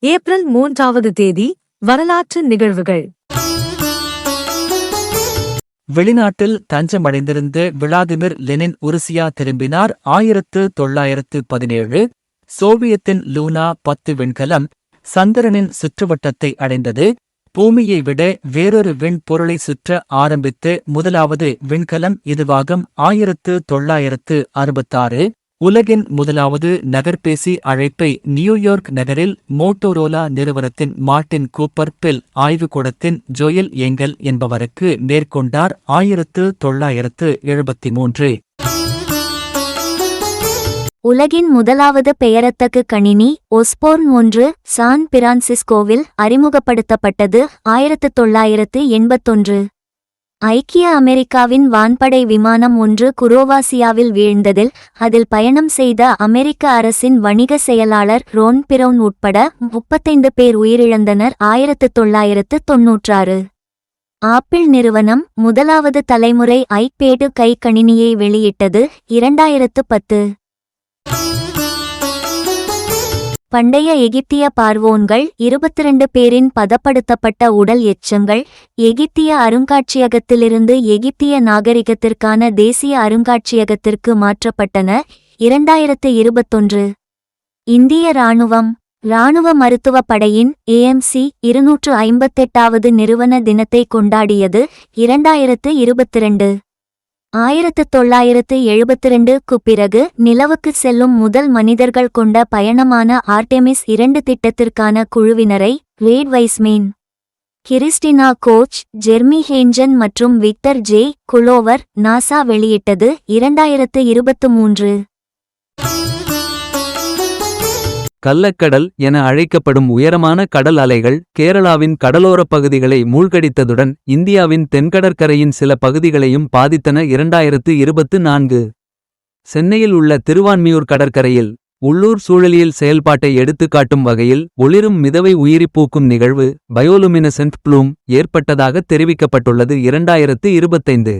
April 3ஆவது தேதி வரலாற்று நிகழ்வுகள். வெளிநாட்டில் தஞ்சமடைந்திருந்த விளாதிமிர் லெனின் உருசியா திரும்பினார். 1917 சோவியத்தின் லூனா 10 விண்கலம் சந்திரனின் சுற்றுவட்டத்தை அடைந்தது. பூமியை விட வேறொரு விண்பொருளை சுற்ற ஆரம்பித்து முதலாவது விண்கலம் இதுவாகும். 1966 உலகின் முதலாவது நகர்பேசி அழைப்பை நியூயார்க் நகரில் மோட்டோரோலா நிறுவனத்தின் மார்ட்டின் கூப்பர் பெல் ஆய்வுக்கூடத்தின் ஜோயல் ஏங்கல் என்பவருக்கு மேற்கொண்டார். 1973 உலகின் முதலாவது பெயரத்தகு கணினி ஒஸ்போர்ன் 1 சான் பிரான்சிஸ்கோவில் அறிமுகப்படுத்தப்பட்டது. 1981 ஐக்கிய அமெரிக்காவின் வான்படை விமானம் ஒன்று குரோவாசியாவில் வீழ்ந்ததில் அதில் பயணம் செய்த அமெரிக்க அரசின் வணிக செயலாளர் ரோன் பிரவுன் உட்பட 35 பேர் உயிரிழந்தனர். 1996 ஆப்பிள் நிறுவனம் முதலாவது தலைமுறை ஐபேடு கை கணினியை வெளியிட்டது. 2010 பண்டைய எகிப்திய பார்வோன்கள் 22 பேரின் பதப்படுத்தப்பட்ட உடல் எச்சங்கள் எகிப்திய அருங்காட்சியகத்திலிருந்து எகிப்திய நாகரிகத்திற்கான தேசிய அருங்காட்சியகத்திற்கு மாற்றப்பட்டன. 2021 இந்திய இராணுவ மருத்துவப் படையின் AMC 258வது நிறுவன தினத்தை கொண்டாடியது. 2022 1972க்கு பிறகு நிலவுக்கு செல்லும் முதல் மனிதர்கள் கொண்ட பயணமான ஆர்டெமிஸ் 2 திட்டத்திற்கான குழுவினரை Reid Wiseman, Christina Koch, Jeremy Hansen மற்றும் விக்டர் ஜே. குளோவர் நாசா வெளியிட்டது. 2023 கள்ளக்கடல் என அழைக்கப்படும் உயரமான கடல் அலைகள் கேரளாவின் கடலோரப் பகுதிகளை மூழ்கடித்ததுடன் இந்தியாவின் தென்கடற்கரையின் சில பகுதிகளையும் பாதித்தன. 2024 சென்னையில் உள்ள திருவான்மியூர் கடற்கரையில் உள்ளூர் சூழலியல் செயல்பாட்டை எடுத்துக்காட்டும் வகையில் ஒளிரும் மிதவை உயிரிப்பூக்கும் நிகழ்வு பயோலுமினசென்ட் ப்ளூம் ஏற்பட்டதாக தெரிவிக்கப்பட்டுள்ளது. 2025